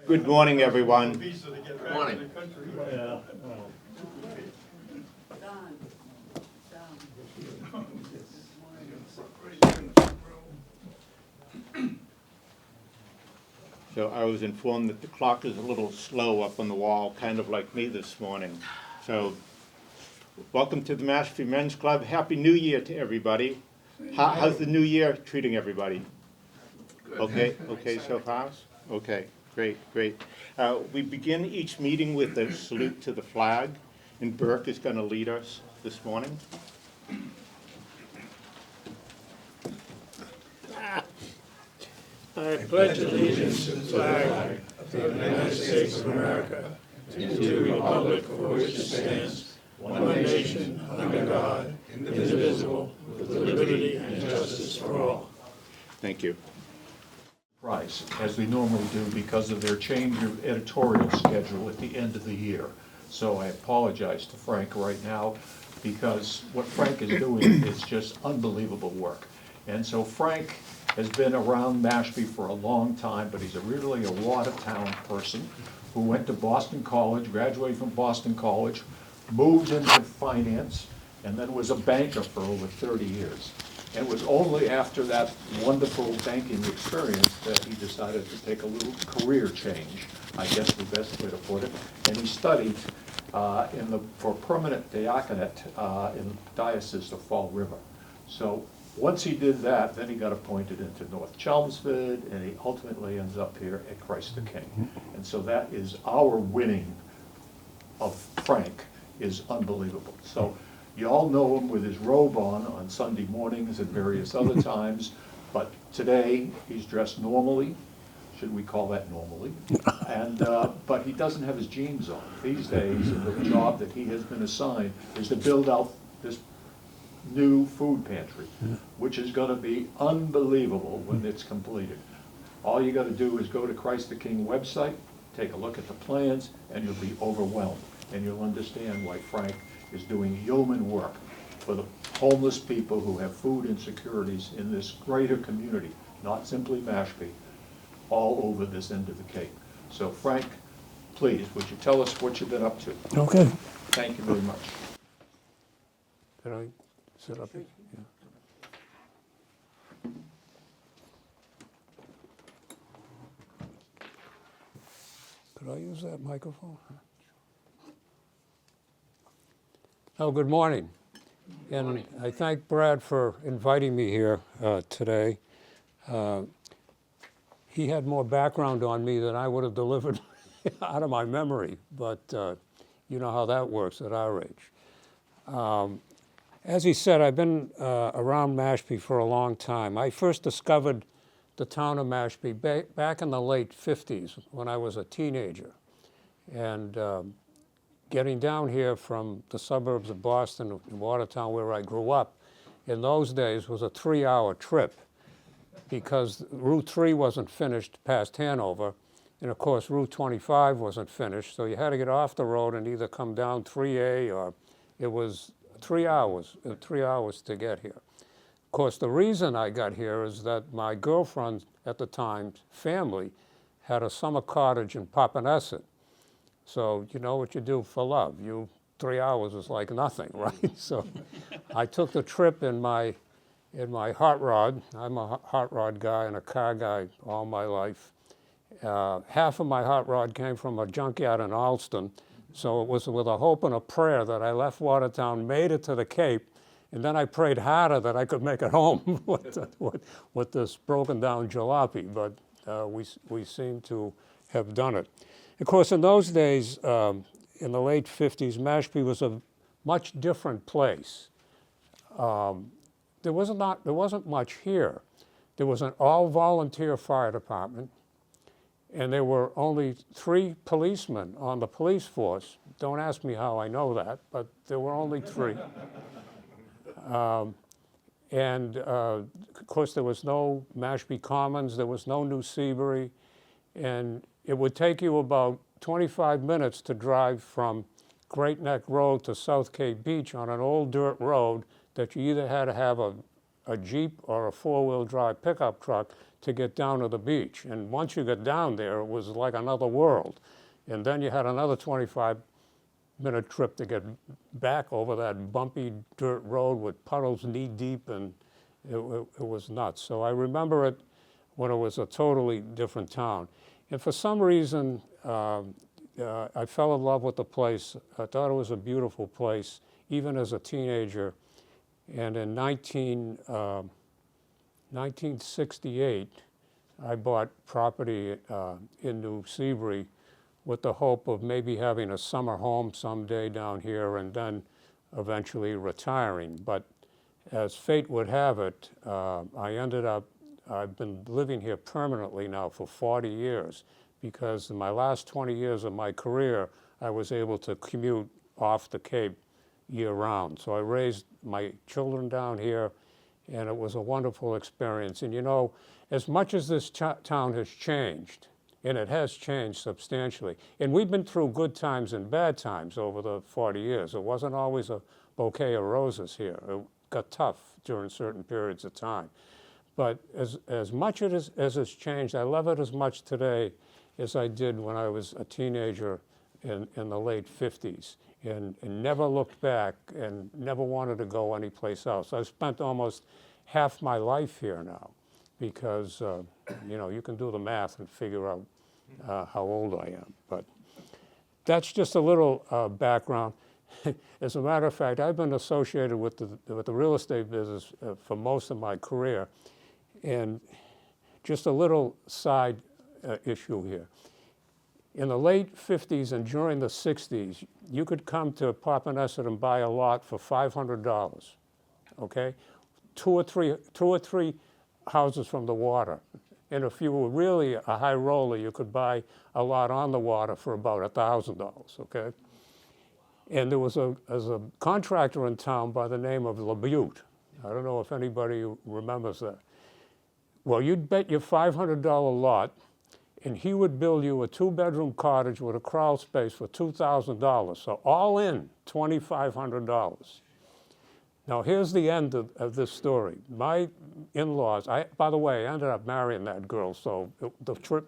Good morning, everyone. Good morning. So I was informed that the clock is a little slow up on the wall, kind of like me this morning. So welcome to the Mashpee Men's Club. Happy New Year to everybody. How's the new year treating everybody? Good. Okay, so far? Okay, great. We begin each meeting with a salute to the flag, and Burke is going to lead us this morning. I pledge allegiance to the flag of the United States of America and to the republic for which it stands, one nation, under God, indivisible, with liberty and justice for all. Thank you. Price, as we normally do, because of their change of editorial schedule at the end of the year. So I apologize to Frank right now, because what Frank is doing is just unbelievable work. And so Frank has been around Mashpee for a long time, but he's really a Watertown person who went to Boston College, graduated from Boston College, moved into finance, and then was a banker for over 30 years. And it was only after that wonderful banking experience that he decided to take a little career change, I guess the best way to put it. And he studied for permanent diaconate in the Diocese of Fall River. So once he did that, then he got appointed into North Chelmsford, and he ultimately ends up here at Christ the King. And so that is our winning of Frank is unbelievable. So you all know him with his robe on Sunday mornings and various other times, but today he's dressed normally. Should we call that normally? And but he doesn't have his jeans on. These days, the job that he has been assigned is to build out this new food pantry, which is going to be unbelievable when it's completed. All you got to do is go to Christ the King website, take a look at the plans, and you'll be overwhelmed. And you'll understand why Frank is doing yeoman work for the homeless people who have food insecurities in this greater community, not simply Mashpee, all over this end of the Cape. So Frank, please, would you tell us what you've been up to? Okay. Thank you very much. Did I sit up here? Yeah. Could I use that microphone? Oh, good morning. And I thank Brad for inviting me here today. He had more background on me than I would have delivered out of my memory, but you know how that works at our age. As he said, I've been around Mashpee for a long time. I first discovered the town of Mashpee back in the late 50s when I was a teenager. And getting down here from the suburbs of Boston, Watertown, where I grew up, in those days was a 3-hour trip because Route 3 wasn't finished past Hanover, and of course Route 25 wasn't finished, so you had to get off the road and either come down 3A or it was 3 hours to get here. Of course, the reason I got here is that my girlfriend at the time, family, had a summer cottage in Papaneset. So you know what you do for love. 3 hours is like nothing, right? So I took the trip in my hot rod. I'm a hot rod guy and a car guy all my life. Half of my hot rod came from a junkyard in Alston. So it was with a hope and a prayer that I left Watertown, made it to the Cape, and then I prayed harder that I could make it home with this broken down jalopy, but we seem to have done it. Of course, in those days, in the late 50s, Mashpee was a much different place. There wasn't much here. There was an all-volunteer fire department, and there were only 3 policemen on the police force. Don't ask me how I know that, but there were only 3. Of course, there was no Mashpee Commons, there was no New Seabury, and it would take you about 25 minutes to drive from Great Neck Road to South Cape Beach on an old dirt road that you either had to have a a Jeep or a four-wheel drive pickup truck to get down to the beach. And once you got down there, it was like another world. And then you had another 25-minute trip to get back over that bumpy dirt road with puddles knee-deep, and it was nuts. So I remember it when it was a totally different town. And for some reason, I fell in love with the place. I thought it was a beautiful place, even as a teenager. And in 1968, I bought property in New Seabury with the hope of maybe having a summer home someday down here and then eventually retiring. But as fate would have it, I've been living here permanently now for 40 years, because in my last 20 years of my career, I was able to commute off the Cape year-round. So I raised my children down here, and it was a wonderful experience. And you know, as much as this town has changed, and it has changed substantially, and we've been through good times and bad times over the 40 years. It wasn't always a bouquet of roses here. It got tough during certain periods of time. But as much as it's changed, I love it as much today as I did when I was a teenager in the late 50s, and never looked back and never wanted to go anyplace else. I've spent almost half my life here now, because you know, you can do the math and figure out how old I am. But that's just a little background. As a matter of fact, I've been associated with the real estate business for most of my career. And just a little side issue here. In the late 50s and during the 60s, you could come to Papaneset and buy a lot for $500, okay? Two or three houses from the water. And if you were really a high roller, you could buy a lot on the water for about $1,000, okay? And there was a contractor in town by the name of LaButte. I don't know if anybody remembers that. Well, you'd bet your $500 lot, and he would build you a 2-bedroom cottage with a crawl space for $2,000. So all in, $2,500. Now here's the end of this story. My in-laws, by the way, I ended up marrying that girl, so it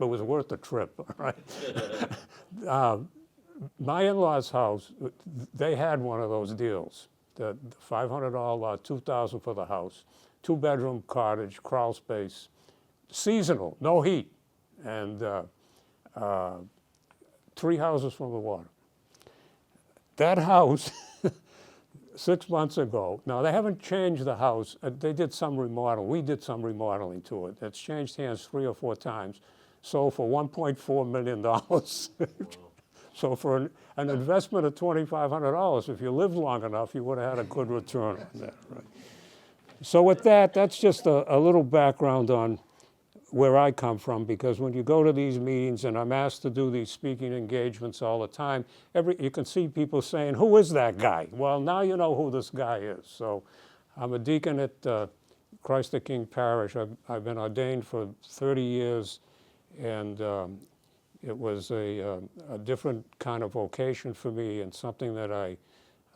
was worth the trip, all right? My in-laws' house, they had one of those deals. The $500 lot, $2,000 for the house. 2-bedroom cottage, crawl space, seasonal, no heat, and 3 houses from the water. That house, 6 months ago, now they haven't changed the house. They did some remodel. We did some remodeling to it. It's changed hands 3 or 4 times, sold for $1.4 million. So for an investment of $2,500, if you lived long enough, you would have had a good return on that, right? So with that, that's just a little background on where I come from, because when you go to these meetings, and I'm asked to do these speaking engagements all the time, you can see people saying, who is that guy? Well, now you know who this guy is. So I'm a deacon at Christ the King Parish. I've been ordained for 30 years, and it was a different kind of vocation for me, and something that I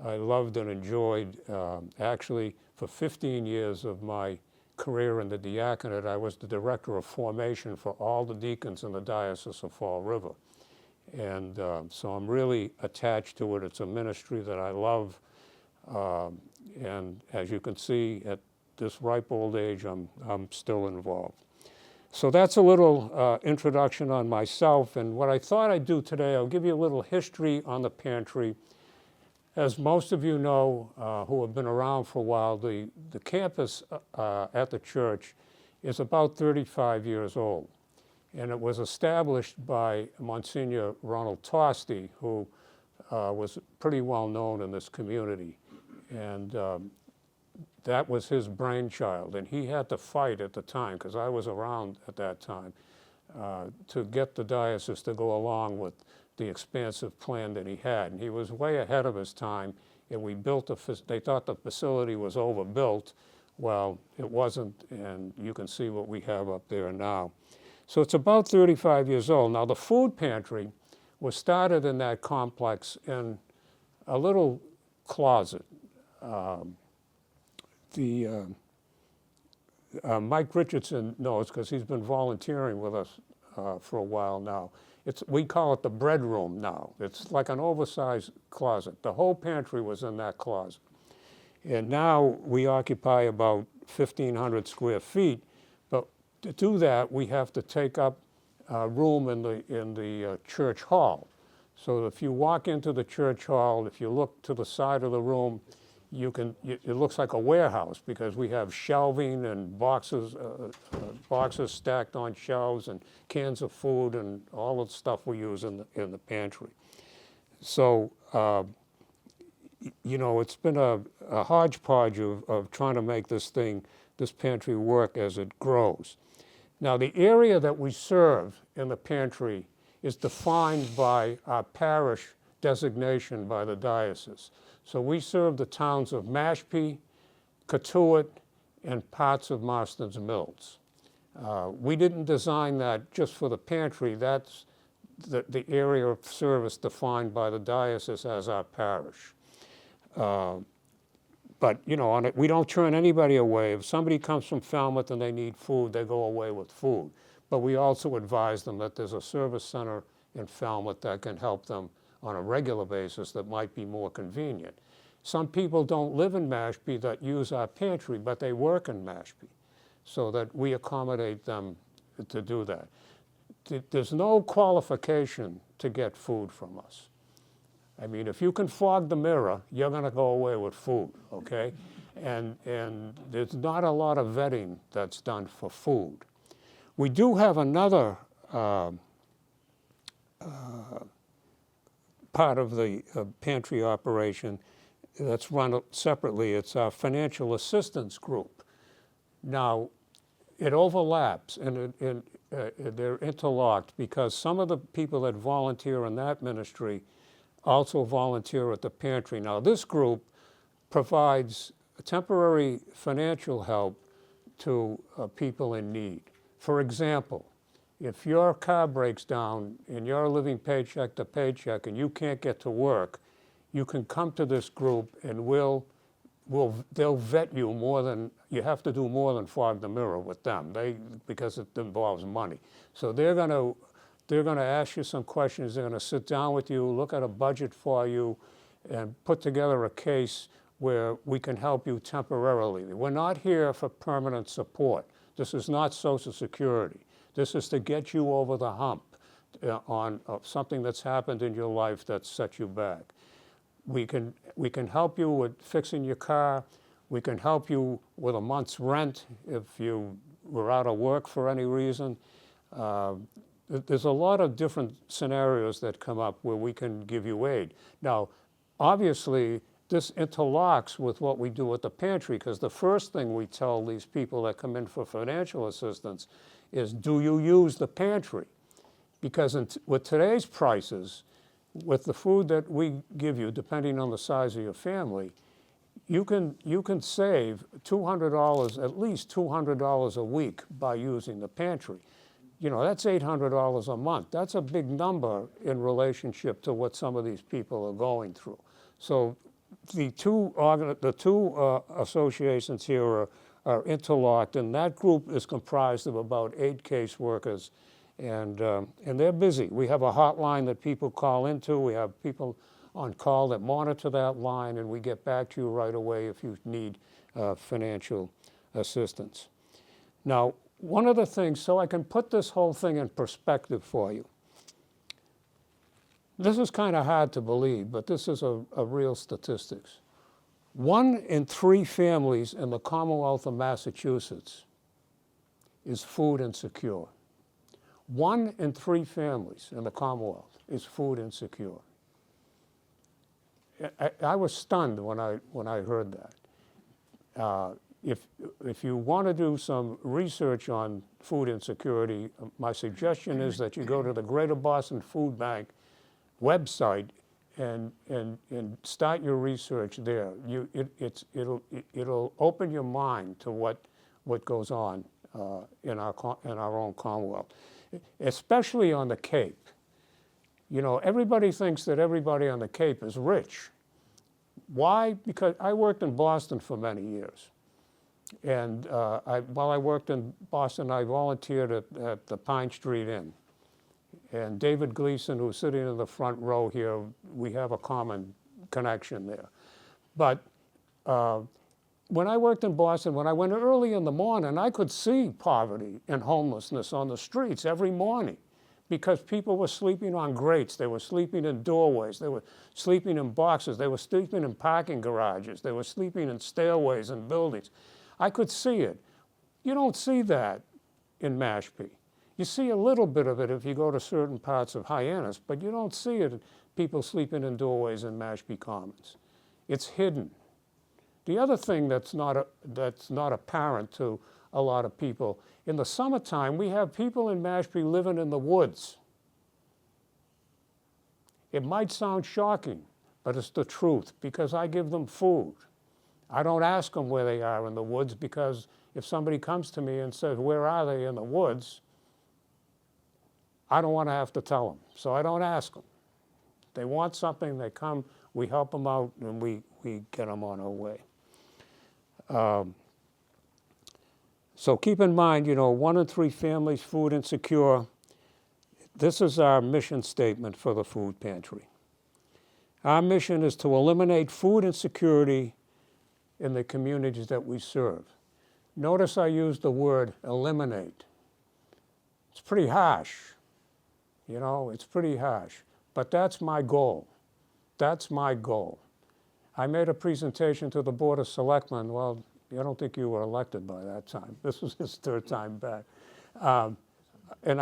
loved and enjoyed. Actually, for 15 years of my career in the diaconate, I was the director of formation for all the deacons in the Diocese of Fall River. And so I'm really attached to it. It's a ministry that I love. And as you can see, at this ripe old age, I'm still involved. So that's a little introduction on myself. And what I thought I'd do today, I'll give you a little history on the pantry. As most of you know, who have been around for a while, the campus at the church is about 35 years old. And it was established by Monsignor Ronald Tosti, who was pretty well known in this community. And that was his brainchild. And he had to fight at the time, because I was around at that time, to get the diocese to go along with the expansive plan that he had. And he was way ahead of his time, and we built they thought the facility was overbuilt. Well, it wasn't, and you can see what we have up there now. So it's about 35 years old. Now the food pantry was started in that complex in a little closet. Mike Richardson knows because he's been volunteering with us for a while now. We call it the bread room now. It's like an oversized closet. The whole pantry was in that closet. And now we occupy about 1,500 square feet, but to do that, we have to take up room in the church hall. So if you walk into the church hall, if you look to the side of the room, it looks like a warehouse because we have shelving and boxes stacked on shelves and cans of food and all the stuff we use in the pantry. So, it's been a hodgepodge of trying to make this pantry work as it grows. Now, the area that we serve in the pantry is defined by our parish designation by the diocese. So we serve the towns of Mashpee, Cotuit, and parts of Marston's Mills. We didn't design that just for the pantry. That's the area of service defined by the diocese as our parish. But, we don't turn anybody away. If somebody comes from Falmouth and they need food, they go away with food. But we also advise them that there's a service center in Falmouth that can help them on a regular basis that might be more convenient. Some people don't live in Mashpee that use our pantry, but they work in Mashpee, so that we accommodate them to do that. There's no qualification to get food from us. I mean, if you can fog the mirror, you're going to go away with food, okay? And there's not a lot of vetting that's done for food. We do have another part of the pantry operation that's run separately. It's our financial assistance group. Now, it overlaps and they're interlocked because some of the people that volunteer in that ministry also volunteer at the pantry. Now, this group provides temporary financial help to people in need. For example, if your car breaks down and you're living paycheck to paycheck and you can't get to work, you can come to this group and they'll vet you more than, you have to do more than fog the mirror with them because it involves money. So they're going to ask you some questions. They're going to sit down with you, look at a budget for you, and put together a case where we can help you temporarily. We're not here for permanent support. This is not Social Security. This is to get you over the hump on something that's happened in your life that set you back. We can help you with fixing your car. We can help you with a month's rent if you were out of work for any reason. There's a lot of different scenarios that come up where we can give you aid. Now, obviously, this interlocks with what we do at the pantry, because the first thing we tell these people that come in for financial assistance is, do you use the pantry? Because with today's prices, with the food that we give you, depending on the size of your family, you can save $200, at least $200 a week by using the pantry. That's $800 a month. That's a big number in relationship to what some of these people are going through. So the two associations here are interlocked, and that group is comprised of about 8 caseworkers, and they're busy. We have a hotline that people call into. We have people on call that monitor that line, and we get back to you right away if you need financial assistance. Now, one of the things, so I can put this whole thing in perspective for you. This is kind of hard to believe, but this is a real statistics. 1 in 3 families in the Commonwealth of Massachusetts is food insecure. 1 in 3 families in the Commonwealth is food insecure. I was stunned when I heard that. If you want to do some research on food insecurity, my suggestion is that you go to the Greater Boston Food Bank website and start your research there. It'll open your mind to what goes on in our own Commonwealth, especially on the Cape. Everybody thinks that everybody on the Cape is rich. Why? Because I worked in Boston for many years. And while I worked in Boston, I volunteered at the Pine Street Inn. And David Gleason, who's sitting in the front row here, we have a common connection there. But when I worked in Boston, when I went early in the morning, I could see poverty and homelessness on the streets every morning because people were sleeping on grates, they were sleeping in doorways, they were sleeping in boxes, they were sleeping in parking garages, they were sleeping in stairways and buildings. I could see it. You don't see that in Mashpee. You see a little bit of it if you go to certain parts of Hyannis, but you don't see it, people sleeping in doorways in Mashpee Commons. It's hidden. The other thing that's not apparent to a lot of people, in the summertime, we have people in Mashpee living in the woods. It might sound shocking, but it's the truth because I give them food. I don't ask them where they are in the woods because if somebody comes to me and says, where are they in the woods? I don't want to have to tell them, so I don't ask them. They want something, they come, we help them out, and we get them on our way. So keep in mind, 1 in 3 families food insecure. This is our mission statement for the food pantry. Our mission is to eliminate food insecurity in the communities that we serve. Notice I used the word eliminate. It's pretty harsh, it's pretty harsh, but that's my goal. That's my goal. I made a presentation to the Board of Selectmen. Well, I don't think you were elected by that time. This was his 3rd time back. And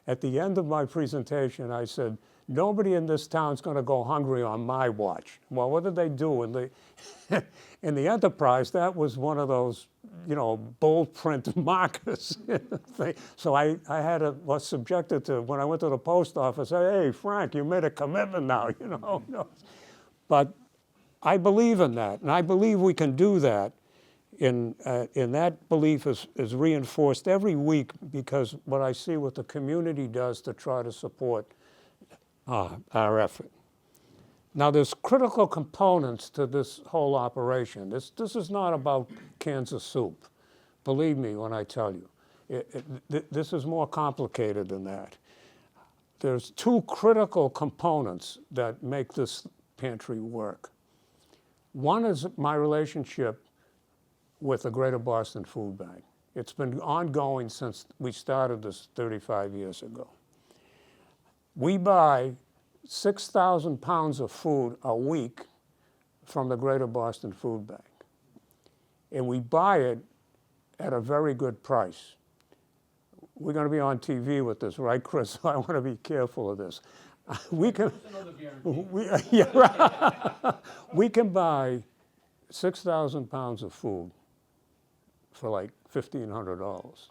at the end of my presentation, I said, nobody in this town's going to go hungry on my watch. Well, what did they do? In the Enterprise, that was one of those, bold print markers. So I was subjected to, when I went to the post office, hey, Frank, you made a commitment now, But I believe in that, and I believe we can do that. And that belief is reinforced every week because what I see what the community does to try to support our effort. Now, there's critical components to this whole operation. This is not about cans of soup. Believe me when I tell you. This is more complicated than that. There's 2 critical components that make this pantry work. One is my relationship with the Greater Boston Food Bank. It's been ongoing since we started this 35 years ago. We buy 6,000 pounds of food a week from the Greater Boston Food Bank. And we buy it at a very good price. We're going to be on TV with this, right, Chris? So I want to be careful of this. We can buy 6,000 pounds of food for like $1,500,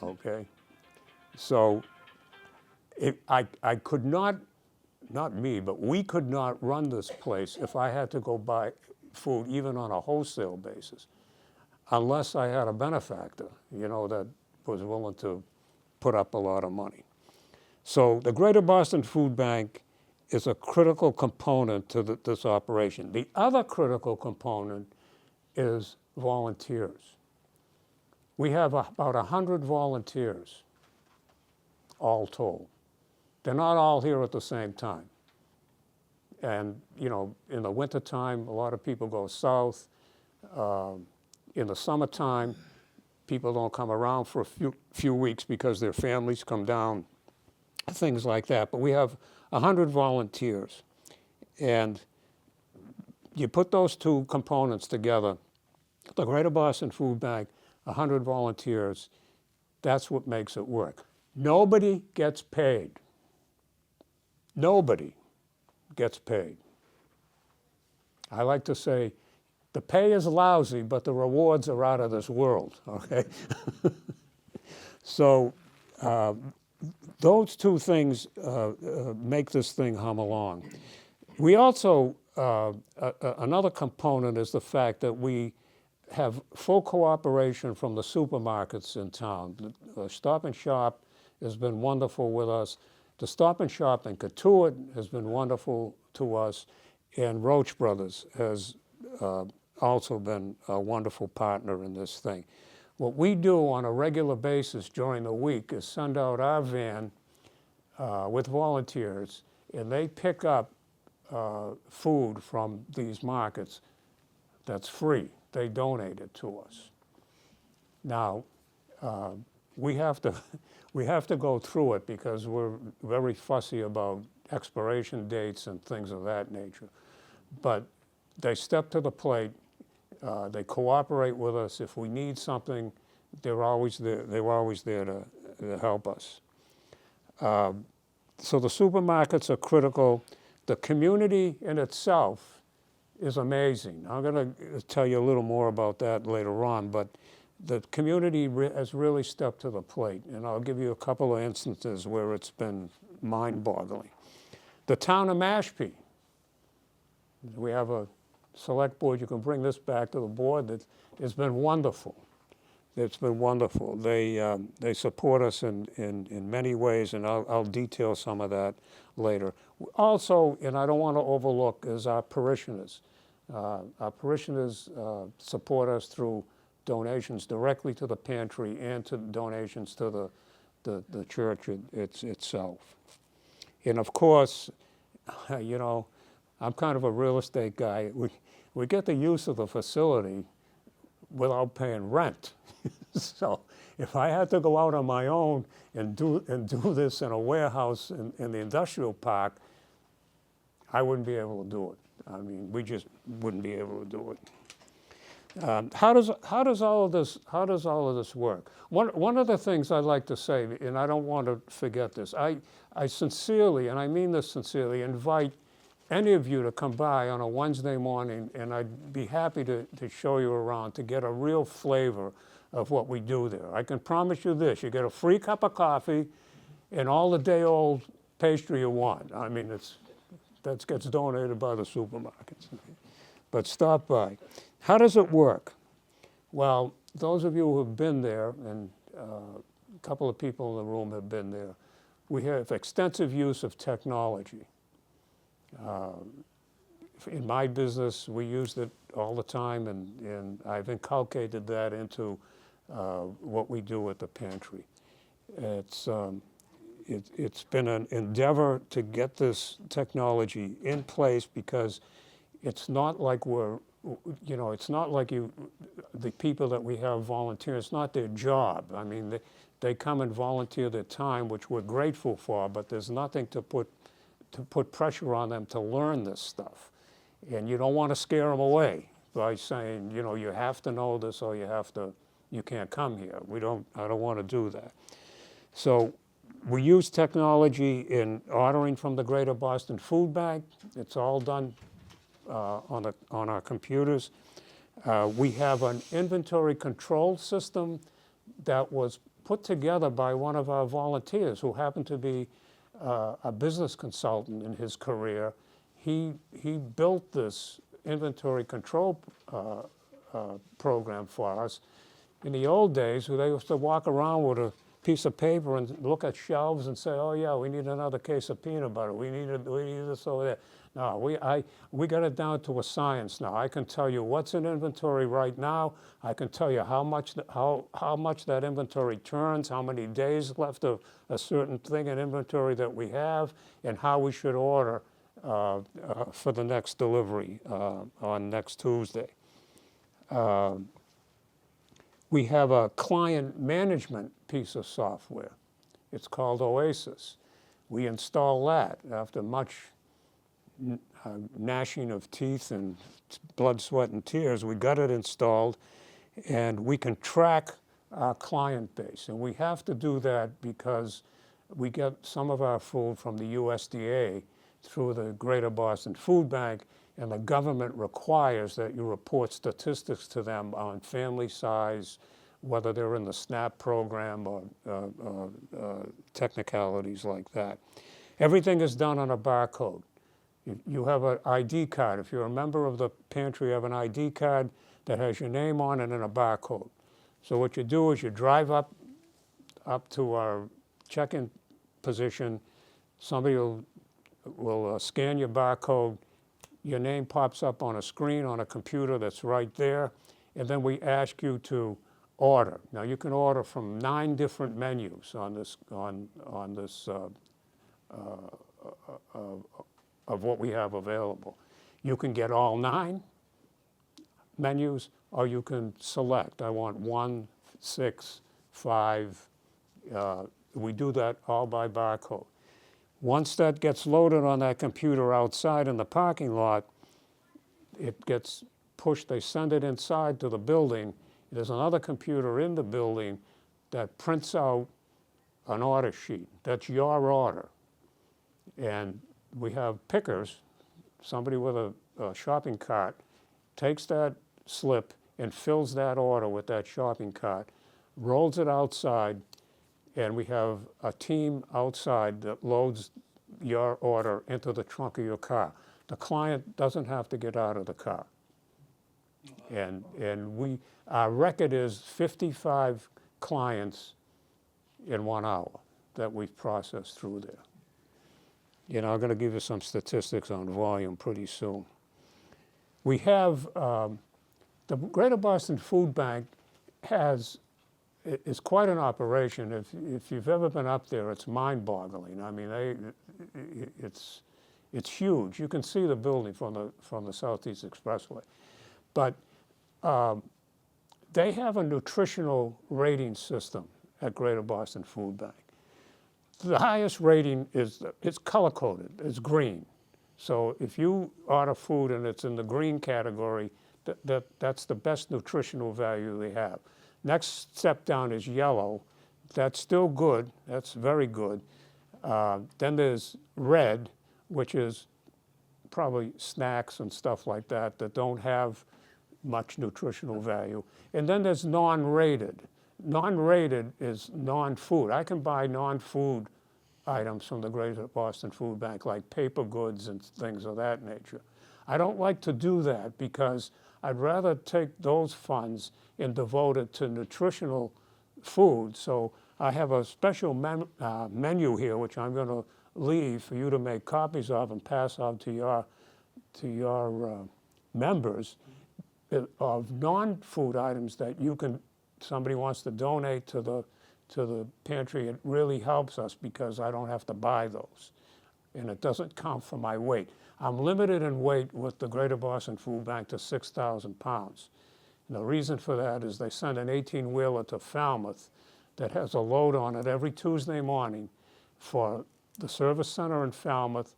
okay? So I could not me, but we could not run this place if I had to go buy food even on a wholesale basis, unless I had a benefactor, that was willing to put up a lot of money. So the Greater Boston Food Bank is a critical component to this operation. The other critical component is volunteers. We have about 100 volunteers, all told. They're not all here at the same time. And, in the wintertime, a lot of people go south. In the summertime, people don't come around for a few weeks because their families come down, things like that. But we have 100 volunteers. And you put those 2 components together, the Greater Boston Food Bank, 100 volunteers, that's what makes it work. Nobody gets paid. Nobody gets paid. I like to say, the pay is lousy, but the rewards are out of this world, okay? So those 2 things make this thing hum along. We also, another component is the fact that we have full cooperation from the supermarkets in town. The Stop and Shop has been wonderful with us. The Stop and Shop in Katuitt has been wonderful to us, and Roach Brothers has also been a wonderful partner in this thing. What we do on a regular basis during the week is send out our van with volunteers, and they pick up food from these markets that's free. They donate it to us. Now, we have to we have to go through it because we're very fussy about expiration dates and things of that nature. But they step to the plate. They cooperate with us. If we need something, they're always there. They're always there to help us. So the supermarkets are critical. The community in itself is amazing. I'm going to tell you a little more about that later on, but the community has really stepped to the plate, and I'll give you a couple of instances where it's been mind-boggling. The town of Mashpee, we have a select board. You can bring this back to the board. That it's been wonderful. It's been wonderful. They support us in many ways, and I'll detail some of that later. Also, and I don't want to overlook, is our parishioners. Our parishioners support us through donations directly to the pantry and to donations to the church itself. And of course, you know, I'm kind of a real estate guy. We get the use of the facility without paying rent. So if I had to go out on my own and do this in a warehouse in the industrial park, I wouldn't be able to do it. I mean, we just wouldn't be able to do it. How does all of this work? One of the things I'd like to say, and I don't want to forget this, I sincerely, and I mean this sincerely, invite any of you to come by on a Wednesday morning, and I'd be happy to show you around to get a real flavor of what we do there. I can promise you this: you get a free cup of coffee and all the day-old pastry you want. I mean, that gets donated by the supermarkets. But stop by. How does it work? Well, those of you who have been there, and a couple of people in the room have been there, we have extensive use of technology. In my business, we used it all the time, and I've inculcated that into what we do at the pantry. It's been an endeavor to get this technology in place because it's not like it's not like the people that we have volunteer, it's not their job. I mean, they come and volunteer their time, which we're grateful for, but there's nothing to put pressure on them to learn this stuff. And you don't want to scare them away by saying, you know, you have to know this or you can't come here. I don't want to do that. So we use technology in ordering from the Greater Boston Food Bank. It's all done on our computers. We have an inventory control system that was put together by one of our volunteers who happened to be a business consultant in his career. He built this inventory control program for us. In the old days, they used to walk around with a piece of paper and look at shelves and say, oh yeah, we need another case of peanut butter. We need this over there. No, we got it down to a science now. I can tell you what's in inventory right now. I can tell you how much that inventory turns, how many days left of a certain thing in inventory that we have, and how we should order for the next delivery on next Tuesday. We have a client management piece of software. It's called Oasis. We install that after much gnashing of teeth and blood, sweat, and tears. We got it installed, and we can track our client base. And we have to do that because we get some of our food from the USDA through the Greater Boston Food Bank, and the government requires that you report statistics to them on family size, whether they're in the SNAP program or technicalities like that. Everything is done on a barcode. You have an ID card. If you're a member of the pantry, you have an ID card that has your name on it and a barcode. So what you do is you drive up to our check-in position. Somebody will scan your barcode. your name pops up on a screen on a computer that's right there, and then we ask you to order. Now you can order from 9 different menus on this of what we have available. You can get all 9 menus, or you can select. I want 1, 6, 5. We do that all by barcode. Once that gets loaded on that computer outside in the parking lot, it gets pushed, they send it inside to the building. There's another computer in the building that prints out an order sheet. That's your order. And we have pickers, somebody with a shopping cart takes that slip and fills that order with that shopping cart, rolls it outside, and we have a team outside that loads your order into the trunk of your car. The client doesn't have to get out of the car. And our record is 55 clients in 1 hour that we've processed through there. You know, I'm going to give you some statistics on volume pretty soon. We have, the Greater Boston Food Bank is quite an operation. If you've ever been up there, it's mind-boggling. I mean, it's huge. You can see the building from the Southeast Expressway. But they have a nutritional rating system at Greater Boston Food Bank. The highest rating it's color-coded, it's green. So if you order food and it's in the green category, that's the best nutritional value they have. Next step down is yellow. That's still good, that's very good. Then there's red, which is probably snacks and stuff like that don't have much nutritional value. And then there's non-rated. Non-rated is non-food. I can buy non-food items from the Greater Boston Food Bank, like paper goods and things of that nature. I don't like to do that because I'd rather take those funds and devote it to nutritional food. So I have a special menu here, which I'm going to leave for you to make copies of and pass out to your members, of non-food items that you can, somebody wants to donate to the pantry. It really helps us because I don't have to buy those, and it doesn't count for my weight. I'm limited in weight with the Greater Boston Food Bank to 6,000 pounds. And the reason for that is they send an 18-wheeler to Falmouth that has a load on it every Tuesday morning for the service center in Falmouth,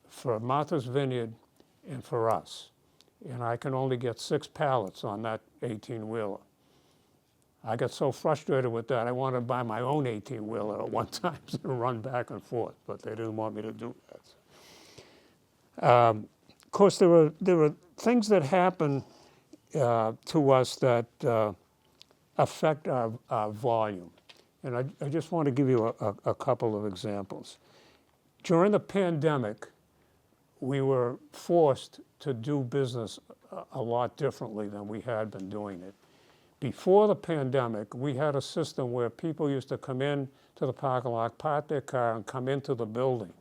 for Martha's Vineyard, and for us. And I can only get 6 pallets on that 18-wheeler. I got so frustrated with that, I wanted to buy my own 18-wheeler at one time and run back and forth, but they didn't want me to do that. Of course, there were things that happen to us that affect our volume. And I just want to give you a couple of examples. During the pandemic, we were forced to do business a lot differently than we had been doing it. Before the pandemic, we had a system where people used to come in to the parking lot, park their car, and come into the building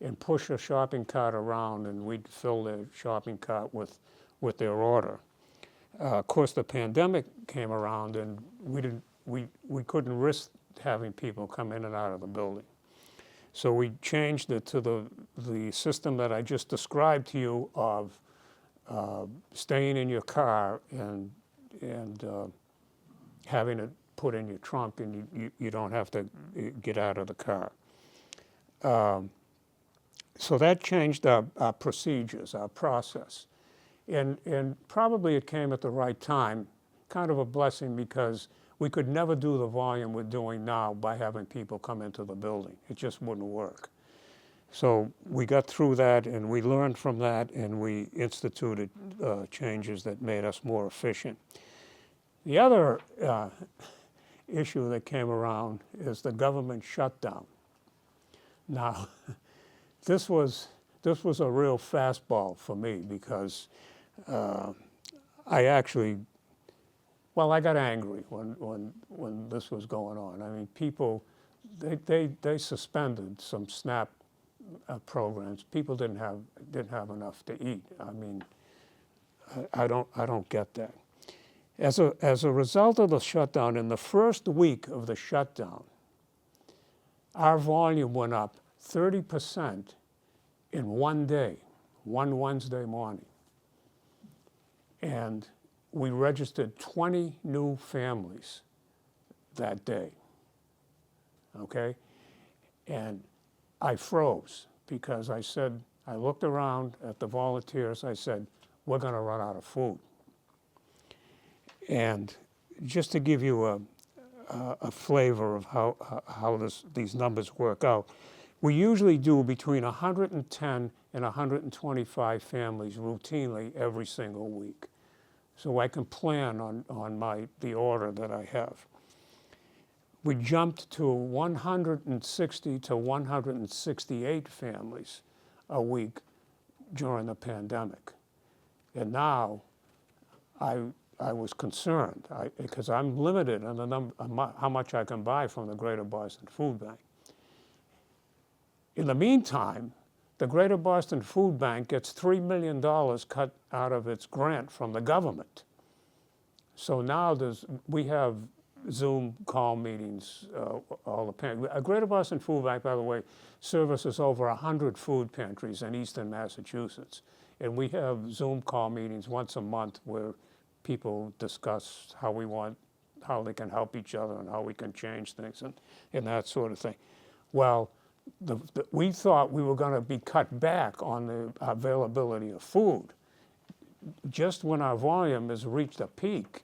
and push a shopping cart around, and we'd fill their shopping cart with their order. Of course, the pandemic came around, and we couldn't risk having people come in and out of the building. So we changed it to the system that I just described to you of staying in your car and having it put in your trunk, and you don't have to get out of the car. So that changed our procedures, our process. And probably it came at the right time, kind of a blessing, because we could never do the volume we're doing now by having people come into the building. It just wouldn't work. So we got through that, and we learned from that, and we instituted changes that made us more efficient. The other issue that came around is the government shutdown. Now, this was a real fastball for me because I actually, well, I got angry when this was going on. I mean, people, they suspended some SNAP programs, people didn't have enough to eat. I mean, I don't get that. As a result of the shutdown, in the first week of the shutdown, our volume went up 30% in one day, one Wednesday morning. And we registered 20 new families that day, okay? And I froze because I said, I looked around at the volunteers, I said, we're gonna run out of food. And just to give you a flavor of how these numbers work out, we usually do between 110 and 125 families routinely every single week. So I can plan on the order that I have. We jumped to 160 to 168 families a week during the pandemic. And now I was concerned because I'm limited on the number, how much I can buy from the Greater Boston Food Bank. In the meantime, the Greater Boston Food Bank gets $3 million cut out of its grant from the government. So now we have Zoom call meetings, all the pantries. Greater Boston Food Bank, by the way, services over 100 food pantries in eastern Massachusetts. And we have Zoom call meetings once a month where people discuss how they can help each other and how we can change things and that sort of thing. Well, we thought we were going to be cut back on the availability of food just when our volume has reached a peak,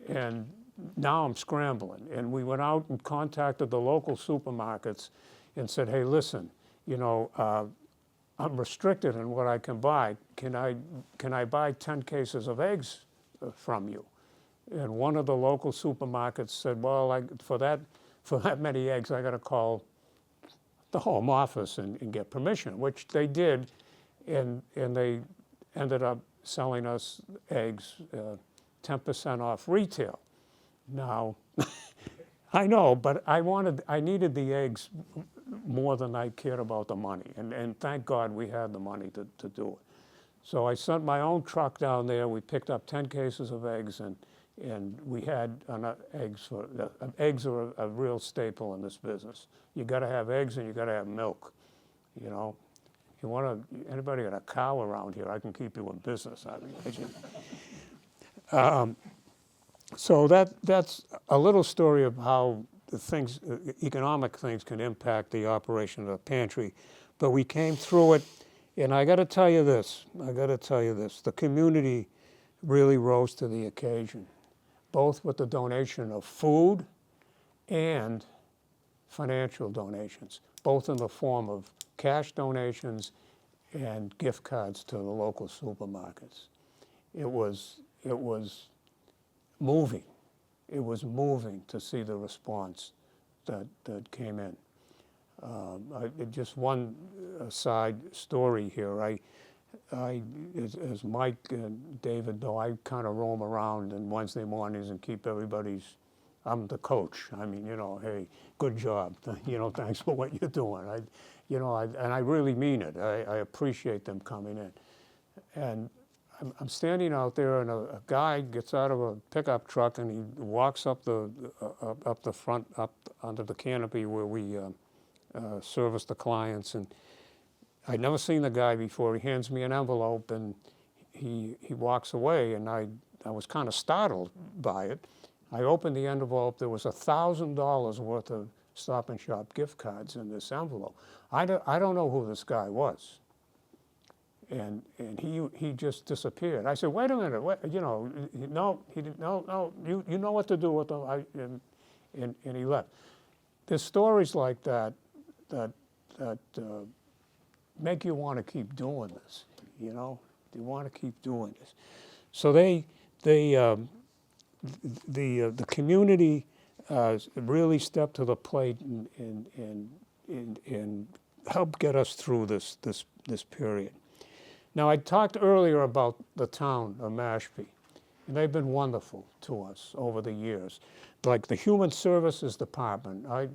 and now I'm scrambling. And we went out and contacted the local supermarkets and said, hey, listen, you know, I'm restricted in what I can buy. Can I buy 10 cases of eggs from you? And one of the local supermarkets said, well, for that many eggs, I got to call the home office and get permission, which they did, and they ended up selling us eggs 10% off retail. Now, I know, but I needed the eggs more than I cared about the money, and thank God we had the money to do it. So I sent my own truck down there. We picked up 10 cases of eggs, and we had eggs. Eggs are a real staple in this business. You got to have eggs and you got to have milk. You know, anybody got a cow around here? I can keep you in business. I mean, so that's a little story of how economic things can impact the operation of the pantry. But we came through it, and I got to tell you this. The community really rose to the occasion, both with the donation of food and financial donations, both in the form of cash donations and gift cards to the local supermarkets. It was moving. It was moving to see the response that came in. Just one side story here. As Mike and David know, I kind of roam around on Wednesday mornings and keep I'm the coach. I mean, you know, hey, good job. You know, thanks for what you're doing. And I really mean it. I appreciate them coming in. And I'm standing out there, and a guy gets out of a pickup truck and he walks up the front, up under the canopy where we service the clients. And I'd never seen the guy before. He hands me an envelope and he walks away, and I was kind of startled by it. I opened the envelope. There was $1,000 worth of Stop and Shop gift cards in this envelope. I don't know who this guy was. And he just disappeared. I said, wait a minute, no, he didn't, no, you know what to do with them. And he left. There's stories like that make you want to keep doing this, you know? You want to keep doing this. So the community really stepped to the plate and helped get us through this period. Now, I talked earlier about the town of Mashpee, and they've been wonderful to us over the years. Like the Human Services Department, I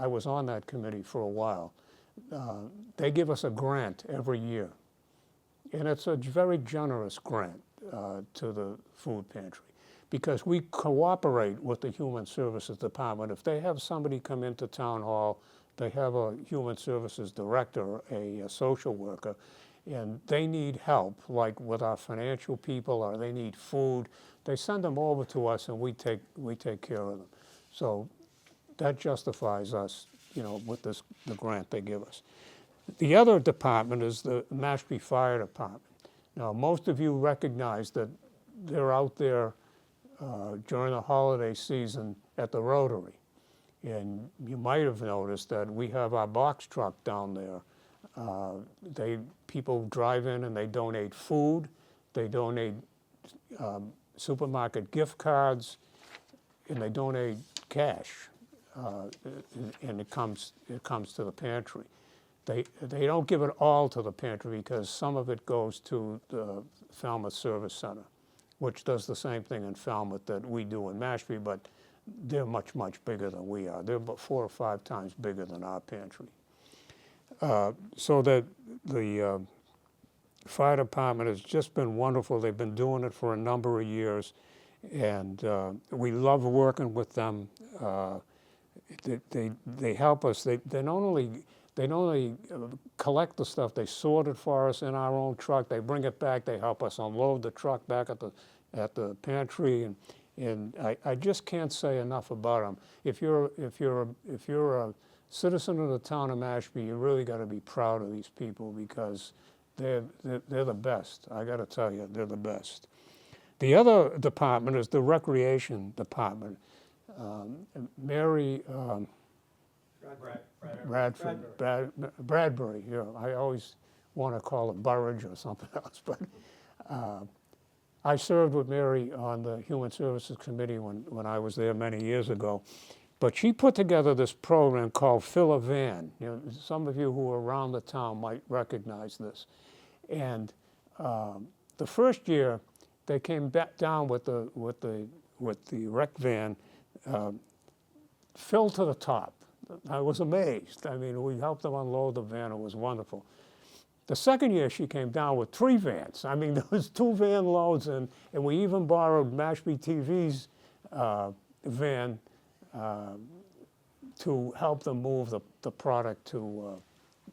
was on that committee for a while. they give us a grant every year. And it's a very generous grant to the food pantry because we cooperate with the Human Services Department. If they have somebody come into town hall, they have a Human Services Director, a social worker, and they need help, like with our financial people, or they need food, they send them over to us and we take care of them. So that justifies us, with the grant they give us. The other department is the Mashpee Fire Department. Now, most of you recognize that they're out there during the holiday season at the Rotary. And you might have noticed that we have our box truck down there. People drive in and they donate food, they donate supermarket gift cards, and they donate cash, and it comes to the pantry. They don't give it all to the pantry because some of it goes to the Falmouth Service Center, which does the same thing in Falmouth that we do in Mashpee, but they're much, much bigger than we are. They're about 4 or 5 times bigger than our pantry. So the fire department has just been wonderful. They've been doing it for a number of years, and we love working with them. They help us. They not only collect the stuff, they sort it for us in our own truck. They bring it back. They help us unload the truck back at the pantry, and I just can't say enough about them. If you're a citizen of the town of Mashpee, you really got to be proud of these people because they're the best. I got to tell you, they're the best. The other department is the recreation department. Mary Bradbury. Yeah, I always want to call it Burridge or something else, but I served with Mary on the Human Services Committee when I was there many years ago. But she put together this program called Fill a Van. Some of you who are around the town might recognize this. And the first year, they came back down with the rec van filled to the top. I was amazed. I mean, we helped them unload the van. It was wonderful. The second year, she came down with 3 vans. I mean, there was 2 van loads, and we even borrowed Mashpee TV's van to help them move the product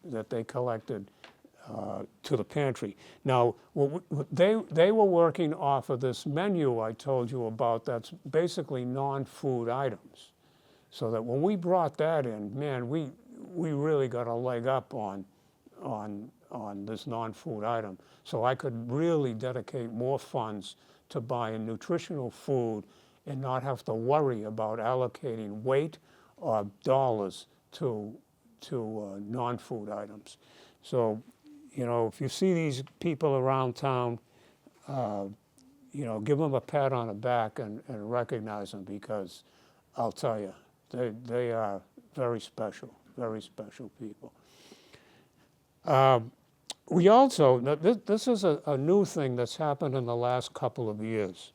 that they collected to the pantry. Now, they were working off of this menu I told you about that's basically non-food items. So that when we brought that in, man, we really got a leg up on this non-food item. So I could really dedicate more funds to buying nutritional food and not have to worry about allocating weight or dollars to non-food items. So, if you see these people around town, give them a pat on the back and recognize them because I'll tell you, they are very special people. We also, this is a new thing that's happened in the last couple of years.